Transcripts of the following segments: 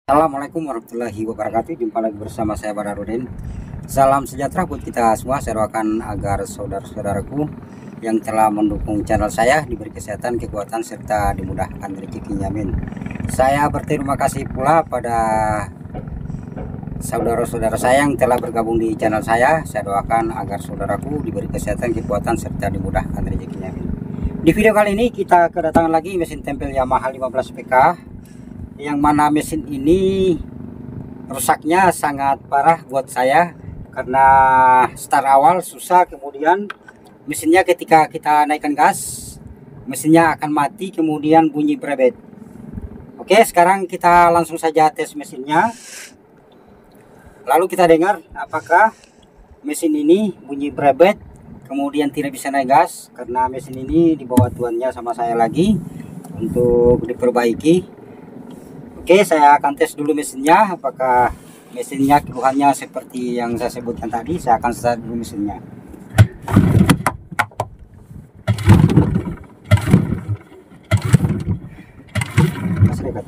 Assalamualaikum warahmatullahi wabarakatuh. Jumpa lagi bersama saya Badarudin. Salam sejahtera buat kita semua. Saya doakan agar saudara-saudaraku yang telah mendukung channel saya diberi kesehatan, kekuatan, serta dimudahkan rezekinya, amin. Saya berterima kasih pula pada saudara-saudara saya yang telah bergabung di channel saya. Saya doakan agar saudaraku diberi kesehatan, kekuatan, serta dimudahkan rezekinya, amin. Di video kali ini kita kedatangan lagi mesin tempel Yamaha 15 PK, yang mana mesin ini rusaknya sangat parah buat saya karena start awal susah, kemudian mesinnya ketika kita naikkan gas mesinnya akan mati, kemudian bunyi brebet. Oke, sekarang kita langsung saja tes mesinnya, lalu kita dengar apakah mesin ini bunyi brebet kemudian tidak bisa naik gas, karena mesin ini dibawa tuannya sama saya lagi untuk diperbaiki. Oke, saya akan tes dulu mesinnya, apakah mesinnya keluhannya seperti yang saya sebutkan tadi. Saya akan start dulu mesinnya. Mas dekat.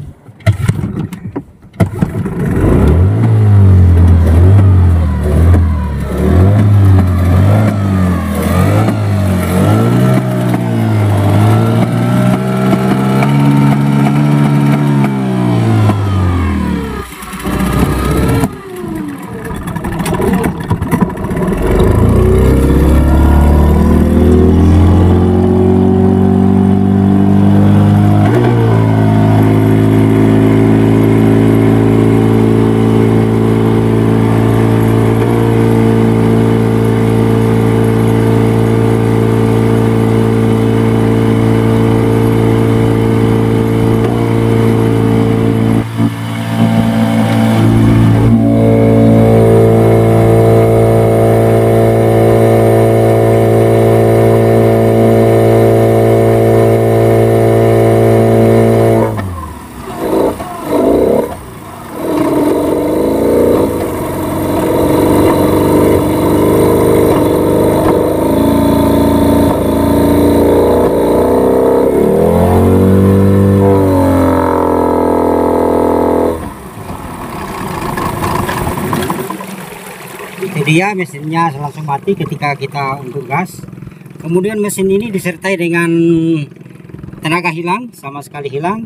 Dia mesinnya langsung mati ketika kita untuk gas. Kemudian mesin ini disertai dengan tenaga hilang, sama sekali hilang.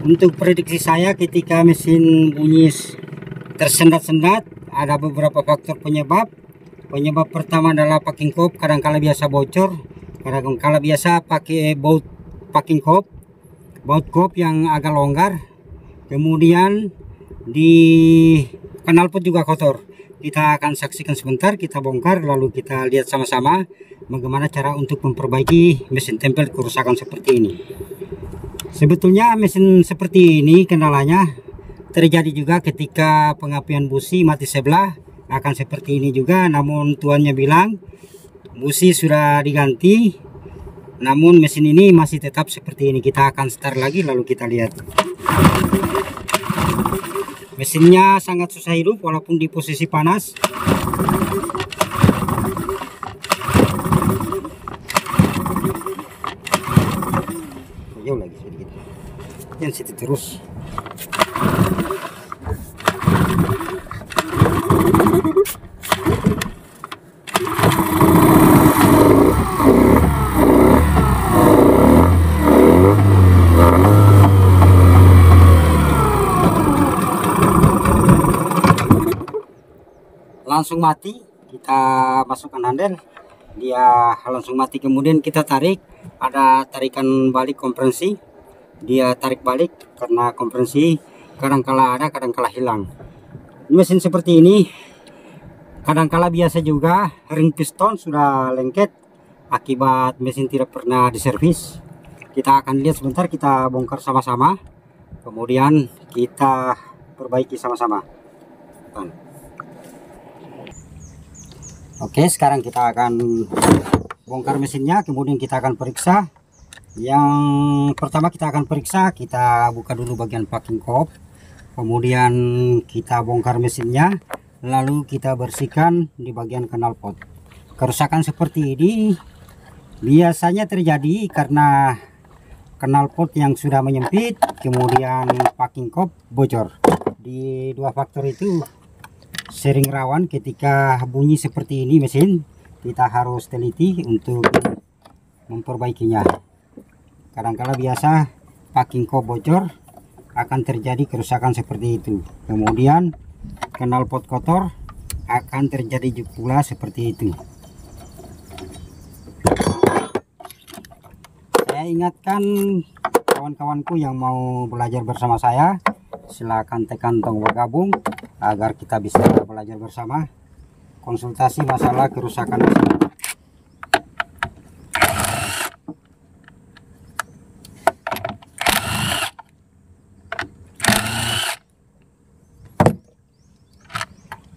Untuk prediksi saya, ketika mesin bunyi tersendat-sendat, ada beberapa faktor penyebab. Penyebab pertama adalah packing cope, kadang-kala biasa bocor, kadang-kala biasa pakai baut packing cope, baut cope yang agak longgar. Kemudian di knalpot juga kotor. Kita akan saksikan sebentar, kita bongkar, lalu kita lihat sama-sama bagaimana cara untuk memperbaiki mesin tempel kerusakan seperti ini. Sebetulnya mesin seperti ini kendalanya terjadi juga ketika pengapian busi mati sebelah, akan seperti ini juga. Namun tuannya bilang busi sudah diganti, namun mesin ini masih tetap seperti ini. Kita akan start lagi, lalu kita lihat. Mesinnya sangat susah hidup walaupun di posisi panas. Jauh lagi sedikit. Jangan situ terus. Langsung mati, kita masukkan handle, dia langsung mati. Kemudian kita tarik, ada tarikan balik kompresi, dia tarik balik karena kompresi kadang-kala ada, kadang-kala hilang. Mesin seperti ini kadang-kala biasa juga ring piston sudah lengket akibat mesin tidak pernah diservis. Kita akan lihat sebentar, kita bongkar sama-sama, kemudian kita perbaiki sama-sama. Oke, sekarang kita akan bongkar mesinnya, kemudian kita akan periksa. Yang pertama kita akan periksa, kita buka dulu bagian packing cope, kemudian kita bongkar mesinnya, lalu kita bersihkan di bagian knalpot. Kerusakan seperti ini biasanya terjadi karena knalpot yang sudah menyempit, kemudian packing cope bocor. di dua faktor itu sering rawan ketika bunyi seperti ini mesin. Kita harus teliti untuk memperbaikinya. Kadang-kala biasa packing kop bocor, akan terjadi kerusakan seperti itu. Kemudian knalpot kotor, akan terjadi pula seperti itu. Saya ingatkan kawan-kawanku yang mau belajar bersama saya, silakan tekan tombol gabung agar kita bisa belajar bersama, konsultasi masalah kerusakan mesin.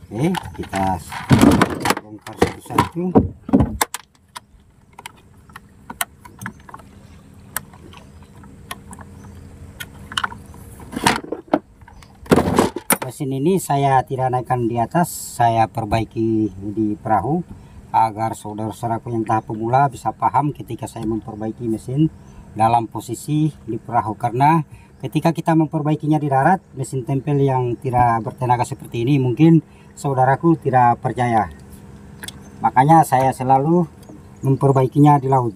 Oke, kita bongkar satu-satu. Mesin ini saya tidak naikkan di atas, saya perbaiki di perahu agar saudara-saudaraku yang tahap pemula bisa paham ketika saya memperbaiki mesin dalam posisi di perahu. Karena ketika kita memperbaikinya di darat, mesin tempel yang tidak bertenaga seperti ini, mungkin saudaraku tidak percaya. Makanya saya selalu memperbaikinya di laut.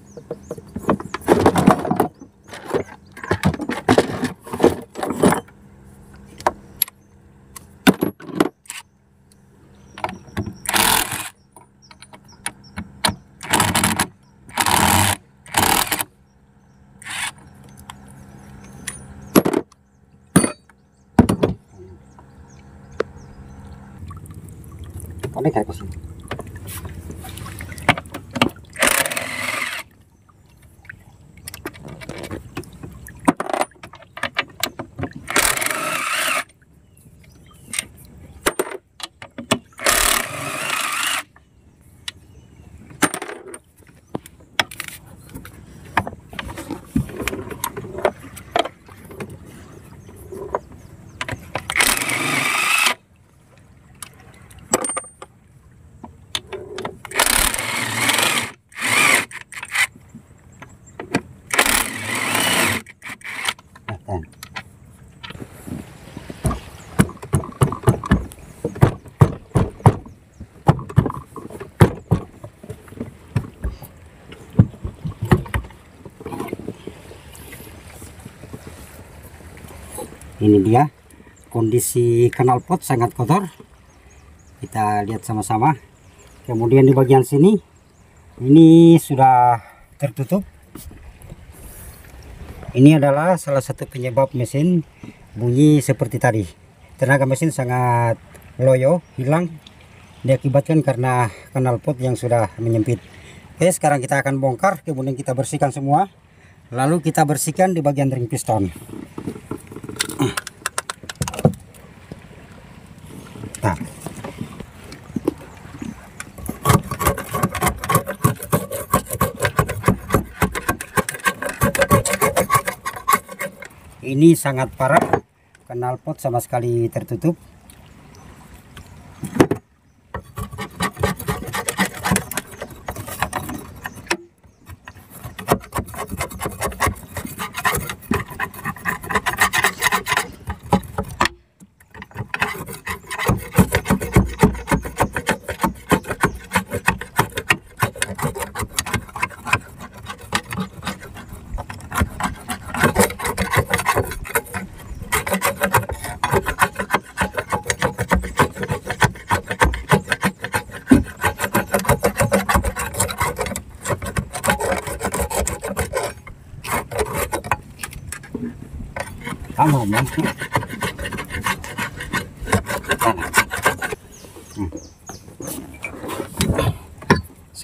Konek ke sini. Ini dia kondisi knalpot, sangat kotor. Kita lihat sama-sama. Kemudian di bagian sini ini sudah tertutup. Ini adalah salah satu penyebab mesin bunyi seperti tadi. Tenaga mesin sangat loyo, hilang, diakibatkan karena knalpot yang sudah menyempit. Oke, sekarang kita akan bongkar, kemudian kita bersihkan semua. Lalu kita bersihkan di bagian ring piston. Nah. Ini sangat parah, knalpot sama sekali tertutup.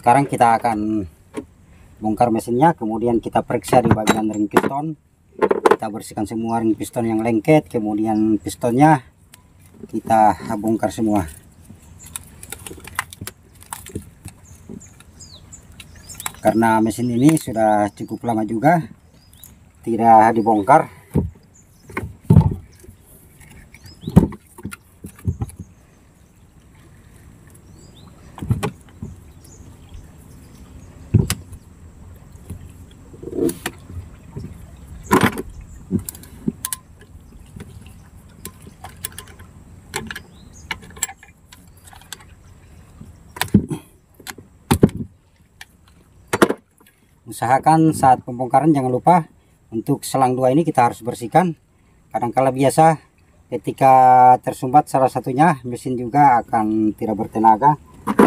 Sekarang kita akan bongkar mesinnya, kemudian kita periksa di bagian ring piston. Kita bersihkan semua ring piston yang lengket, kemudian pistonnya kita bongkar semua. Karena mesin ini sudah cukup lama juga tidak dibongkar. usahakan saat pembongkaran jangan lupa untuk selang dua ini kita harus bersihkan. Kadangkala biasa ketika tersumbat salah satunya, mesin juga akan tidak bertenaga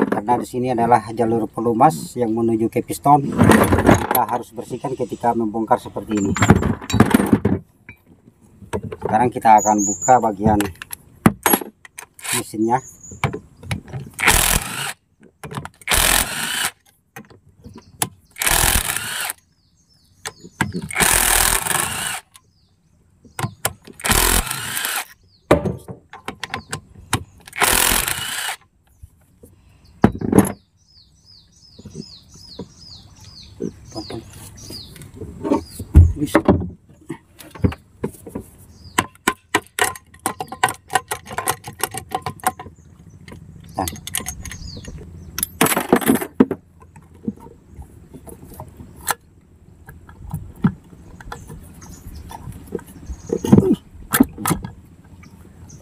karena di sini adalah jalur pelumas yang menuju ke piston. Kita harus bersihkan ketika membongkar seperti ini. Sekarang kita akan buka bagian mesinnya.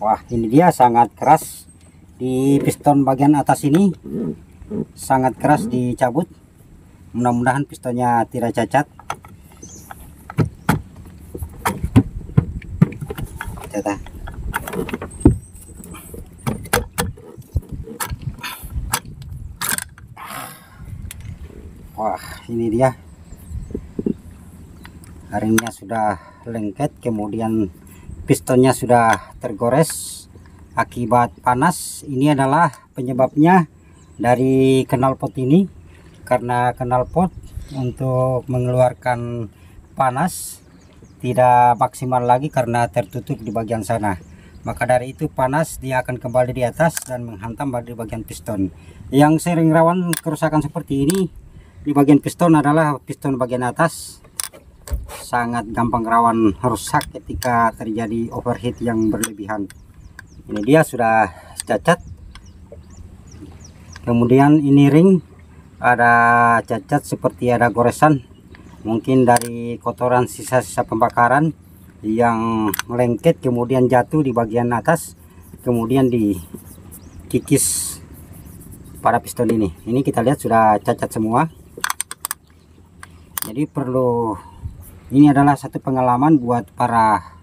Wah, ini dia sangat keras di piston bagian atas ini, sangat keras dicabut. Mudah-mudahan pistonnya tidak cacat. Wah, ini dia, ringnya sudah lengket, kemudian pistonnya sudah tergores akibat panas. Ini adalah penyebabnya dari knalpot ini, karena knalpot untuk mengeluarkan panas tidak maksimal lagi karena tertutup di bagian sana. Maka dari itu panas dia akan kembali di atas dan menghantam di bagian piston. Yang sering rawan kerusakan seperti ini di bagian piston adalah piston bagian atas. Sangat gampang rawan rusak ketika terjadi overheat yang berlebihan. Ini dia sudah cacat. Kemudian ini ring ada cacat seperti ada goresan, mungkin dari kotoran sisa-sisa pembakaran yang lengket kemudian jatuh di bagian atas, kemudian dikikis pada piston ini. Ini kita lihat sudah cacat semua. Jadi ini adalah satu pengalaman buat para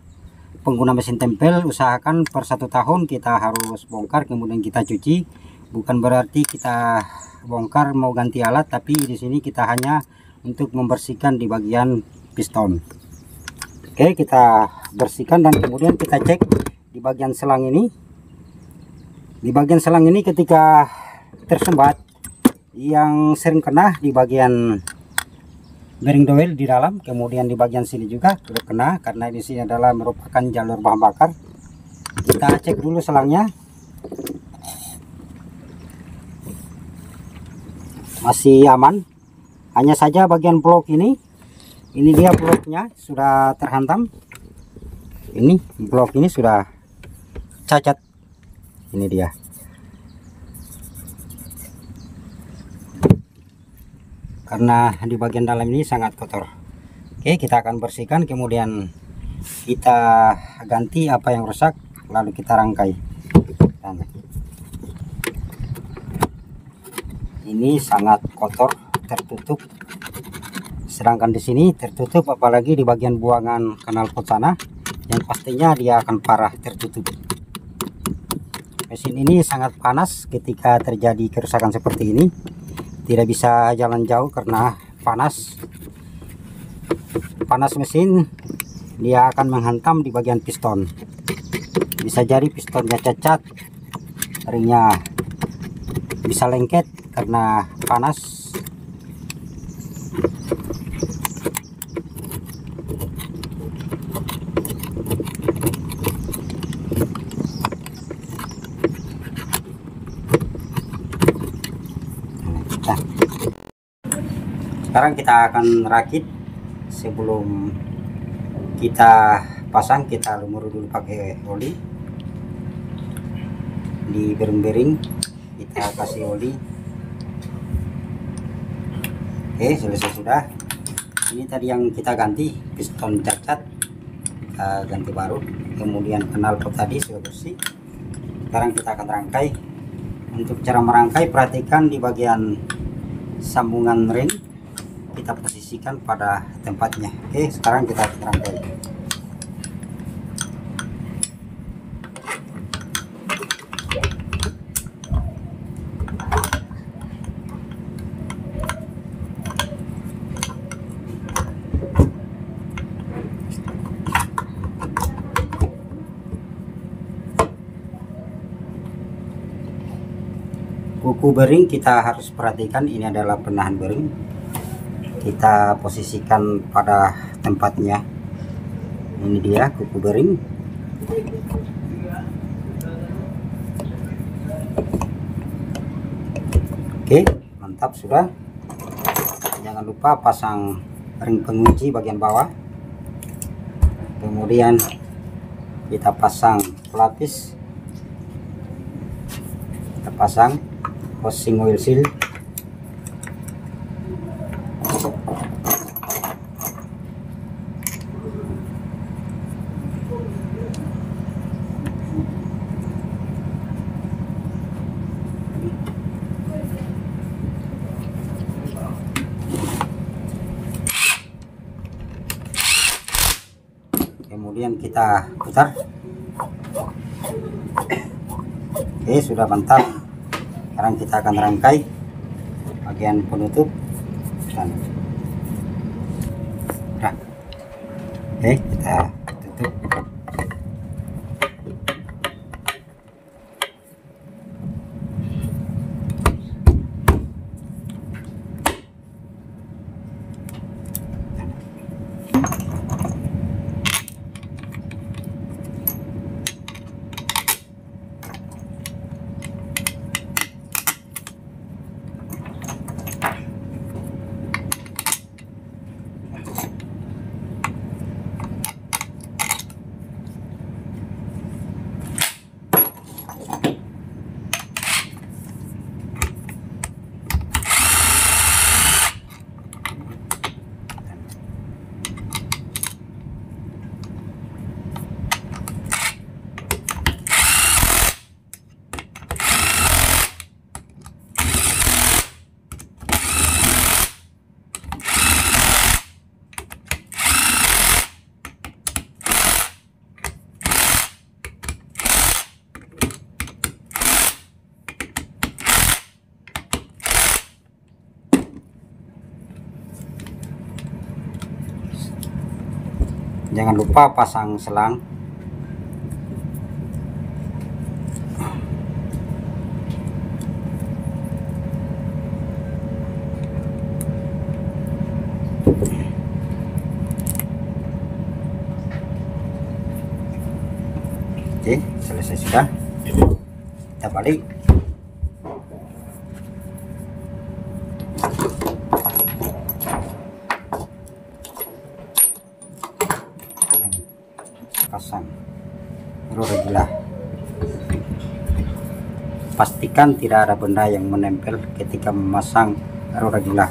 pengguna mesin tempel. Usahakan per 1 tahun kita harus bongkar kemudian kita cuci. Bukan berarti kita bongkar mau ganti alat, tapi di sini kita hanya untuk membersihkan di bagian piston. Oke, kita bersihkan dan kemudian kita cek di bagian selang ini. Di bagian selang ini ketika tersumbat, yang sering kena di bagian bearing dowel di dalam, kemudian di bagian sini juga sudah kena karena di sini adalah merupakan jalur bahan bakar. Kita cek dulu selangnya. Masih aman. Hanya saja bagian blok ini dia bloknya sudah terhantam. Ini blok ini sudah cacat. Ini dia. Karena di bagian dalam ini sangat kotor. Oke, kita akan bersihkan kemudian kita ganti apa yang rusak lalu kita rangkai. Dan ini sangat kotor, tertutup. Sedangkan di sini tertutup, apalagi di bagian buangan knalpot sana yang pastinya dia akan parah tertutup. Mesin ini sangat panas ketika terjadi kerusakan seperti ini. Tidak bisa jalan jauh karena panas mesin, dia akan menghantam di bagian piston. Bisa jadi pistonnya cacat, ringnya bisa lengket karena panas. Sekarang kita akan rakit. Sebelum kita pasang, kita lumuri dulu pakai oli di bearing-bearing, kita kasih oli. Oke, selesai sudah. Ini tadi yang kita ganti, piston cacat, kita ganti baru. Kemudian knalpot tadi sudah bersih. Sekarang kita akan rangkai. Untuk cara merangkai, perhatikan di bagian sambungan ring kita kita posisikan pada tempatnya. Oke, sekarang kita rangkai. Kuku bearing kita harus perhatikan, ini adalah penahan bearing. Kita posisikan pada tempatnya. Ini dia kuku bearing. Oke, mantap sudah. Jangan lupa pasang ring pengunci bagian bawah. Kemudian kita pasang pelapis. Kita pasang housing oil seal. Kemudian kita putar. Oke, sudah mantap. Sekarang kita akan rangkai bagian penutup dan nah, oke, kita tutup. Jangan lupa pasang selang. Oke, selesai sudah. Kita balik. Pasang regular. Pastikan tidak ada benda yang menempel ketika memasang regular.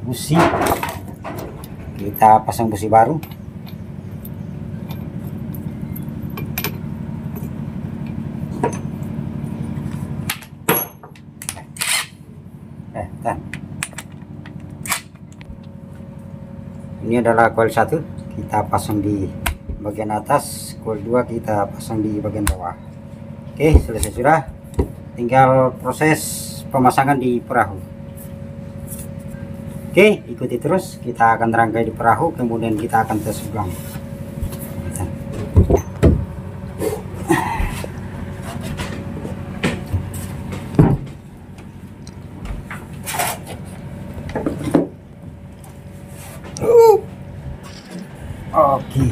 Busi, kita pasang busi baru. Ini adalah coil 1, kita pasang di bagian atas, coil 2 kita pasang di bagian bawah. Oke, selesai sudah. tinggal proses pemasangan di perahu. Oke, ikuti terus, kita akan rangkai di perahu, kemudian kita akan tes ulang. Oke.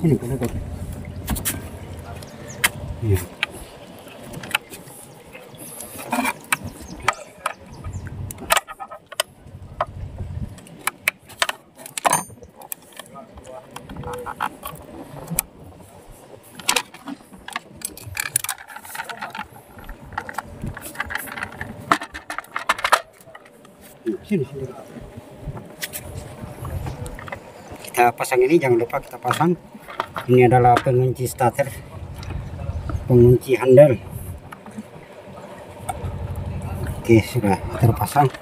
Ini kan ada. Iya. Sini. Kita pasang ini, jangan lupa kita pasang. Ini adalah pengunci starter, pengunci handle. Oke, sudah terpasang.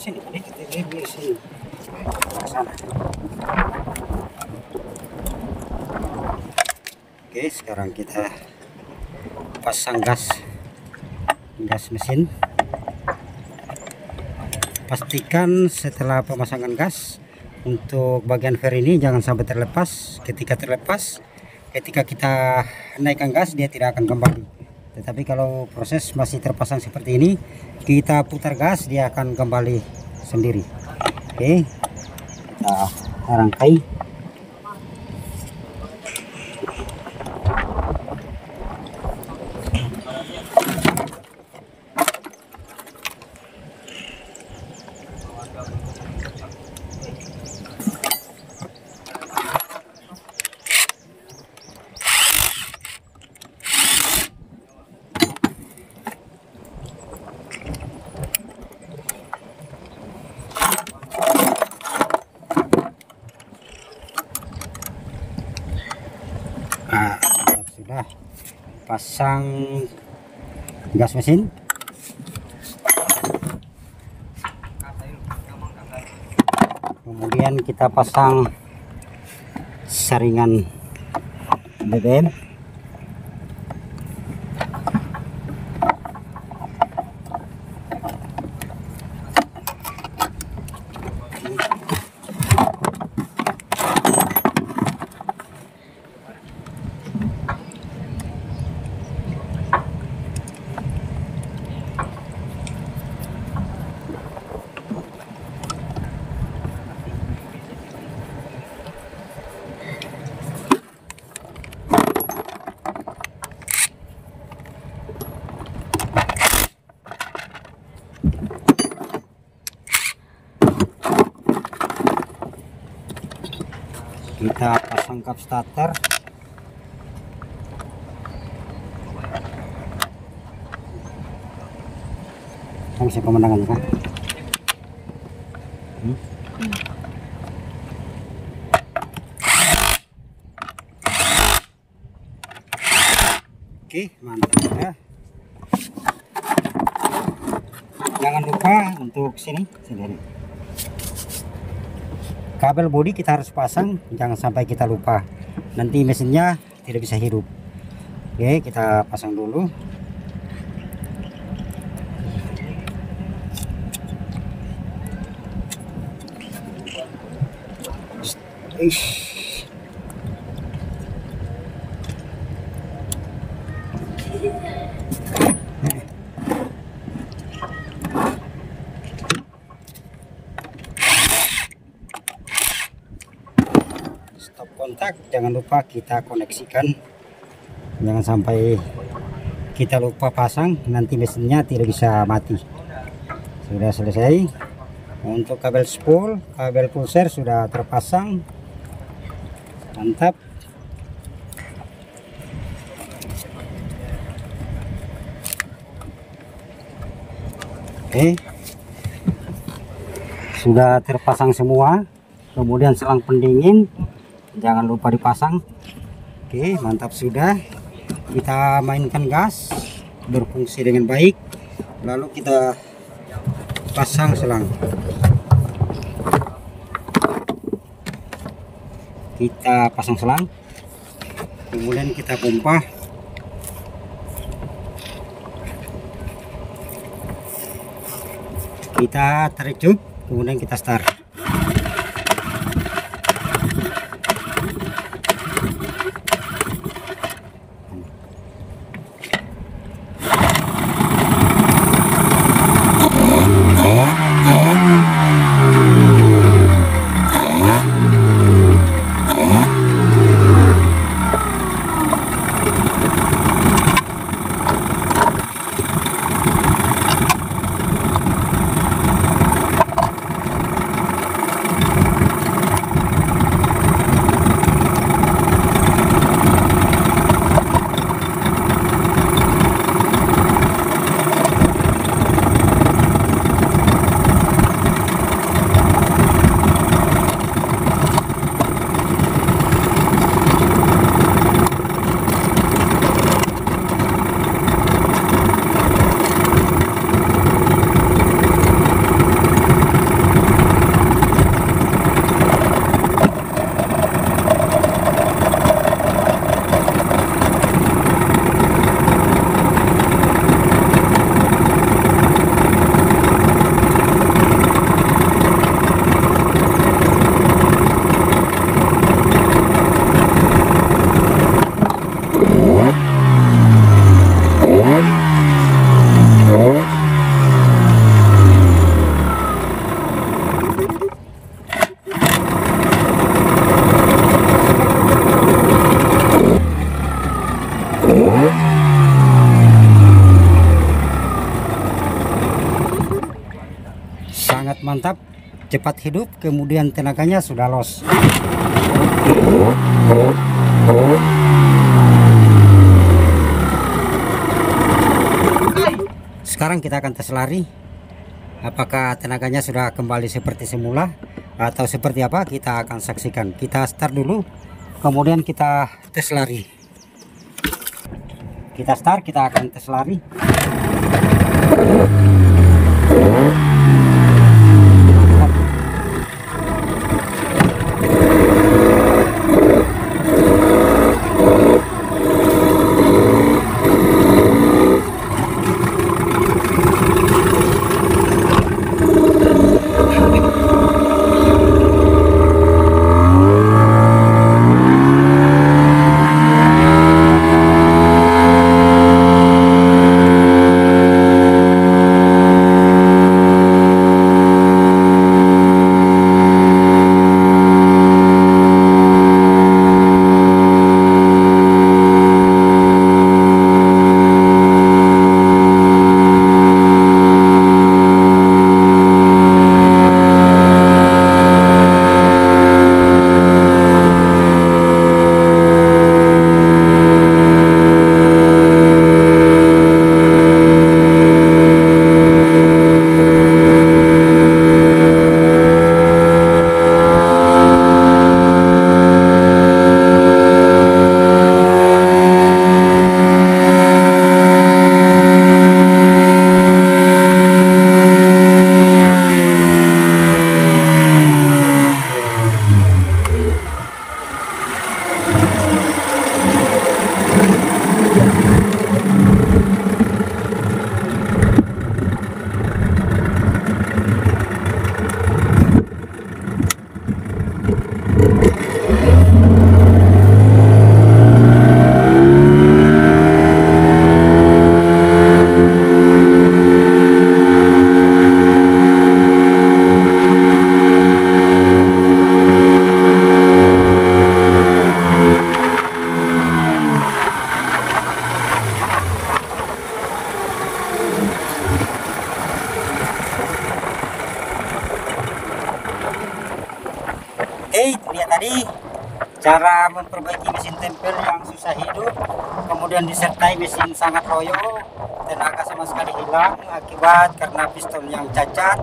Sini, kita lihat di sini. Sana. Oke, sekarang kita pasang gas mesin. Pastikan setelah pemasangan gas untuk bagian fer ini jangan sampai terlepas. Ketika terlepas, ketika kita naikkan gas dia tidak akan kembali. Tetapi kalau proses masih terpasang seperti ini, kita putar gas dia akan kembali sendiri. Oke, kita rangkai. Nah, sudah pasang gas mesin. Kemudian kita pasang saringan BBM. Kita pasang kap starter. Kan bisa pemandangannya kan? Oke, mantap ya. Jangan lupa untuk sini sendiri. Kabel bodi kita harus pasang, jangan sampai kita lupa. Nanti mesinnya tidak bisa hidup. Oke, kita pasang dulu. Stop kontak, jangan lupa kita koneksikan, jangan sampai kita lupa pasang, nanti mesinnya tidak bisa mati. Sudah selesai. Untuk kabel spool, kabel pulser sudah terpasang, mantap. Oke, sudah terpasang semua. Kemudian selang pendingin jangan lupa dipasang. Oke, mantap sudah. Kita mainkan gas, berfungsi dengan baik. Lalu kita pasang selang. Kita pasang selang. Kemudian kita pompa. Kita tarik cup, kemudian kita start. Sangat mantap, cepat hidup, kemudian tenaganya sudah los. Sekarang kita akan tes lari. Apakah tenaganya sudah kembali seperti semula atau seperti apa, kita akan saksikan. Kita start dulu, kemudian kita tes lari. Kita start, kita akan tes lari. tadi cara memperbaiki mesin tempel yang susah hidup, kemudian disertai mesin sangat loyo, tenaga sama sekali hilang akibat karena piston yang cacat,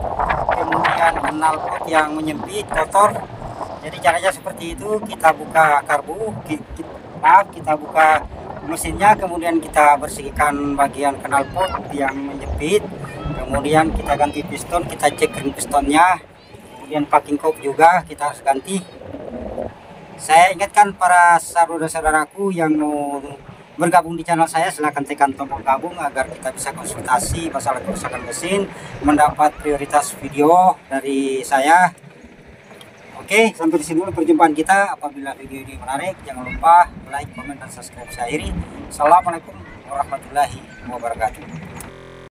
kemudian knalpot yang menyempit kotor. Jadi caranya seperti itu, kita buka karbu, kita buka mesinnya, kemudian kita bersihkan bagian knalpot yang menyempit, kemudian kita ganti piston, kita cek ring pistonnya, kemudian packing cock juga kita harus ganti. Saya ingatkan para saudara-saudaraku yang mau bergabung di channel saya, silahkan tekan tombol gabung agar kita bisa konsultasi masalah kerusakan mesin, mendapat prioritas video dari saya. Oke, sampai di sini dulu perjumpaan kita. Apabila video ini menarik, jangan lupa like, komen, dan subscribe saya. Assalamualaikum warahmatullahi wabarakatuh.